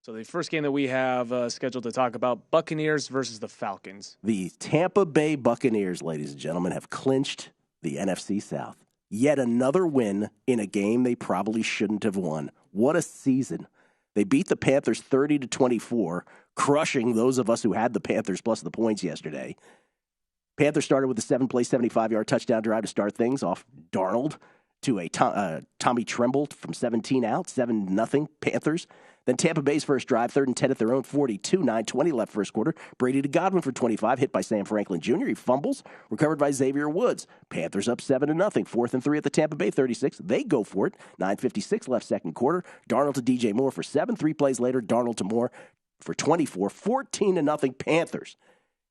So the first game that we have scheduled to talk about, Buccaneers versus the Falcons. The Tampa Bay Buccaneers, ladies and gentlemen, have clinched the NFC South. Yet another win in a game they probably shouldn't have won. What a season. They beat the Panthers 30-24, crushing those of us who had the Panthers plus the points yesterday. Panthers started with a 7-play, 75-yard touchdown drive to start things off. Darnold to a Tommy Tremble from 17 out, 7-0 Panthers. Then Tampa Bay's first drive, 3rd and 10 at their own 42, 9:20 left first quarter. Brady to Godwin for 25, hit by Sam Franklin Jr. He fumbles, recovered by Xavier Woods. Panthers up 7-0, 4th and 3 at the Tampa Bay 36. They go for it, 9:56 left second quarter. Darnold to DJ Moore for 7. 3 plays later, Darnold to Moore for 24, 14-0 Panthers.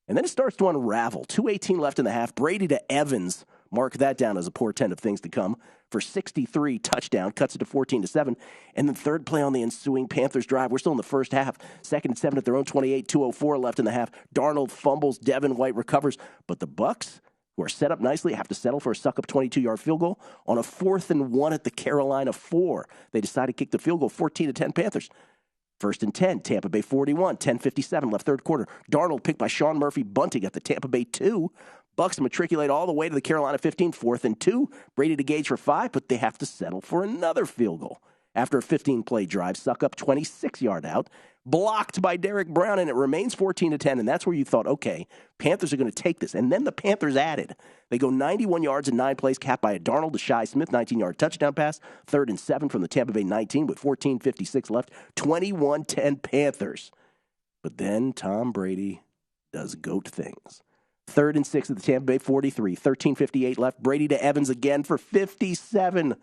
And then it starts to unravel. 2:18 left in the half. Brady to Evans. Mark that down as a portent of things to come. For 63, touchdown, cuts it to 14-7. And then third play on the ensuing Panthers drive. We're still in the first half. 2nd and 7 at their own 28, 2:04 left in the half. Darnold fumbles, Devin White recovers. But the Bucs, who are set up nicely, have to settle for a suck-up 22-yard field goal on a 4th and 1 at the Carolina 4. They decide to kick the field goal, 14-10 Panthers. 1st and 10, Tampa Bay 41, 10:57 left third quarter. Darnold picked by Sean Murphy bunting at the Tampa Bay 2. Bucs matriculate all the way to the Carolina 15, 4th and 2. Brady to Gage for 5, but they have to settle for another field goal. After a 15-play drive, suck up 26-yard out, blocked by Derek Brown, and it remains 14-10, and that's where you thought, okay, Panthers are going to take this. And then the Panthers added. They go 91 yards in 9 plays, capped by a Darnold to Shi Smith, 19-yard touchdown pass, 3rd and 7 from the Tampa Bay 19 with 14:56 left, 21-10 Panthers. But then Tom Brady does GOAT things. 3rd and 6 at the Tampa Bay 43, 13:58 left. Brady to Evans again for 57.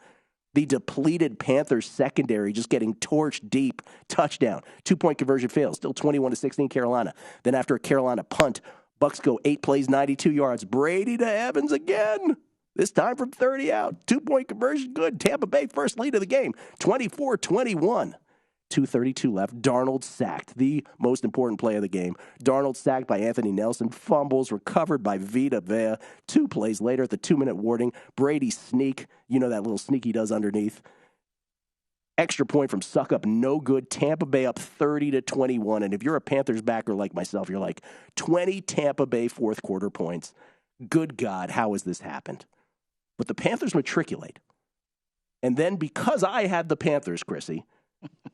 The depleted Panthers secondary just getting torched deep. Touchdown. 2-point conversion fails. Still 21-16 Carolina. Then after a Carolina punt, Bucs go 8 plays, 92 yards. Brady to Evans again. This time from 30 out. 2-point conversion good. Tampa Bay first lead of the game. 24-21. 2:32 left. Darnold sacked. The most important play of the game. Darnold sacked by Anthony Nelson. Fumbles recovered by Vita Vea. 2 plays later at the 2-minute warning. Brady sneak. You know that little sneak he does underneath. Extra point from suck up. No good. Tampa Bay up 30-21. And if you're a Panthers backer like myself, you're like 20 Tampa Bay fourth quarter points. Good God, how has this happened? But the Panthers matriculate. And then because I had the Panthers, Chrissy,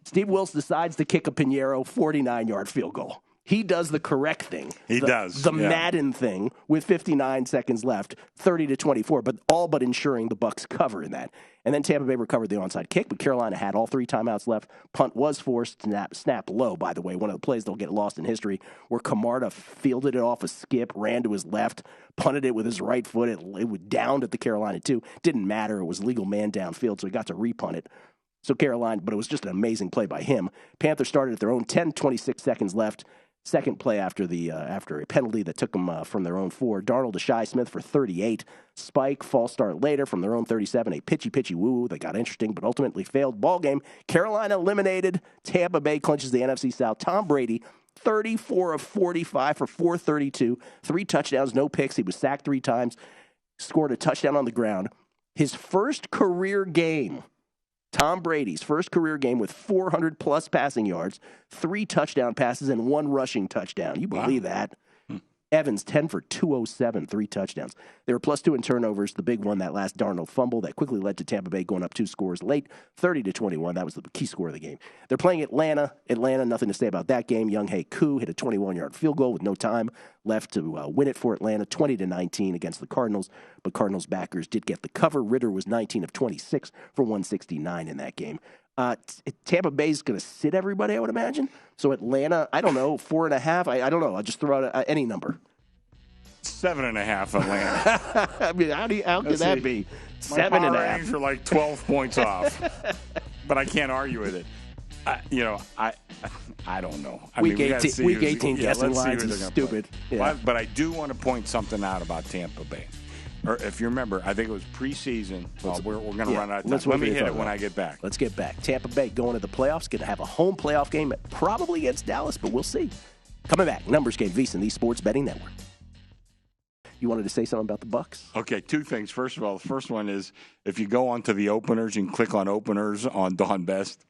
Steve Wilks decides to kick a Pinheiro 49-yard field goal. He does the correct thing. He does. The Madden thing with 59 seconds left, 30-24, but all but ensuring the Bucs cover in that. And then Tampa Bay recovered the onside kick, but Carolina had all 3 timeouts left. Punt was forced. Snap low, by the way. One of the plays that'll get lost in history where Camarda fielded it off a skip, ran to his left, punted it with his right foot. It was downed at the Carolina 2. Didn't matter. It was legal man downfield, so he got to repunt it. So Carolina, but it was just an amazing play by him. Panthers started at their own 10, 26 seconds left. Second play after a penalty that took them from their own 4. Darnold to Shi Smith for 38. Spike, false start later from their own 37. A pitchy woo that got interesting but ultimately failed. Ball game. Carolina eliminated. Tampa Bay clinches the NFC South. Tom Brady, 34 of 45 for 432. 3 touchdowns, no picks. He was sacked 3 times. Scored a touchdown on the ground. His first career game. Tom Brady's first career game with 400-plus passing yards, 3 touchdown passes, and 1 rushing touchdown. You believe that? Evans, 10 for 207, 3 touchdowns. They were +2 in turnovers. The big one, that last Darnold fumble that quickly led to Tampa Bay going up 2 scores late, 30-21. That was the key score of the game. They're playing Atlanta. Atlanta, nothing to say about that game. Young Hae Koo hit a 21-yard field goal with no time left to win it for Atlanta, 20-19 against the Cardinals. But Cardinals backers did get the cover. Ritter was 19 of 26 for 169 in that game. Tampa Bay's going to sit everybody, I would imagine. So Atlanta, I don't know, 4.5. I don't know. I'll just throw out any number. 7.5 Atlanta. I mean, how could that be? 7.5. My power ratings are like 12 points off. But I can't argue with it. I don't know. Week 18 guessing lines is stupid. Yeah. But I do want to point something out about Tampa Bay. Or if you remember, I think it was preseason. We're going to run out of time. Let me hit it when I get back. Let's get back. Tampa Bay going to the playoffs. Going to have a home playoff game, probably against Dallas, but we'll see. Coming back, numbers game, VSiN, the Sports Betting Network. You wanted to say something about the Bucs? Okay, 2 things. First of all, the first one is if you go onto the openers and click on openers on Dawn Best,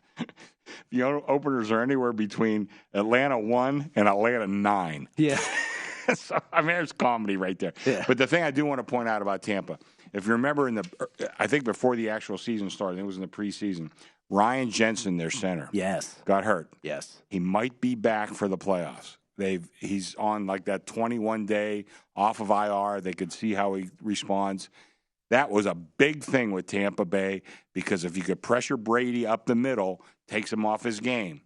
The openers are anywhere between Atlanta 1 and Atlanta 9. Yeah. So, I mean, there's comedy right there. Yeah. But the thing I do want to point out about Tampa, if you remember I think before the actual season started, it was in the preseason, Ryan Jensen, their center, got hurt. Yes. He might be back for the playoffs. He's on like that 21-day off of IR. They could see how he responds. That was a big thing with Tampa Bay because if you could pressure Brady up the middle, takes him off his game.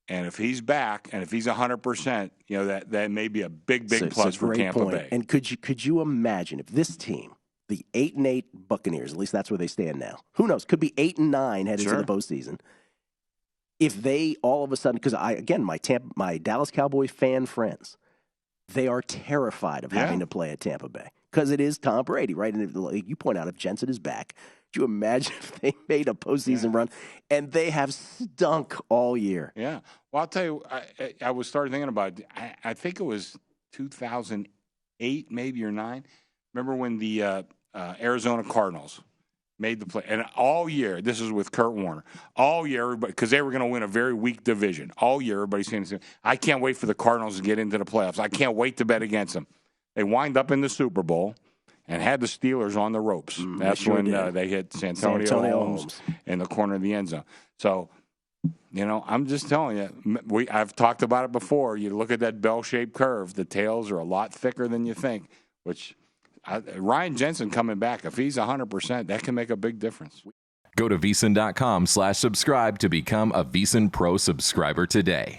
And if he's back and if he's 100%, that may be a big plus for Tampa Bay. And could you imagine if this team, the 8-8 Buccaneers, at least that's where they stand now. Who knows? Could be 8-9 headed to the postseason. If they all of a sudden, because my Dallas Cowboys fan friends, they are terrified of having to play at Tampa Bay because it is Tom Brady, right? And like you point out, if Jensen is back, could you imagine if they made a postseason run and they have stunk all year? Yeah. Well, I'll tell you, I was started thinking about it. I think it was 2008, maybe or 9. Remember when the Arizona Cardinals made the play, and all year, this is with Kurt Warner, all year, everybody, because they were going to win a very weak division, all year, everybody's saying, I can't wait for the Cardinals to get into the playoffs. I can't wait to bet against them. They wind up in the Super Bowl and had the Steelers on the ropes. That's when they hit Santonio Holmes in the corner of the end zone. So, I'm just telling you, I've talked about it before. You look at that bell-shaped curve, the tails are a lot thicker than you think, which Ryan Jensen coming back, if he's 100%, that can make a big difference. Go to VSiN.com/subscribe to become a VSiN Pro subscriber today.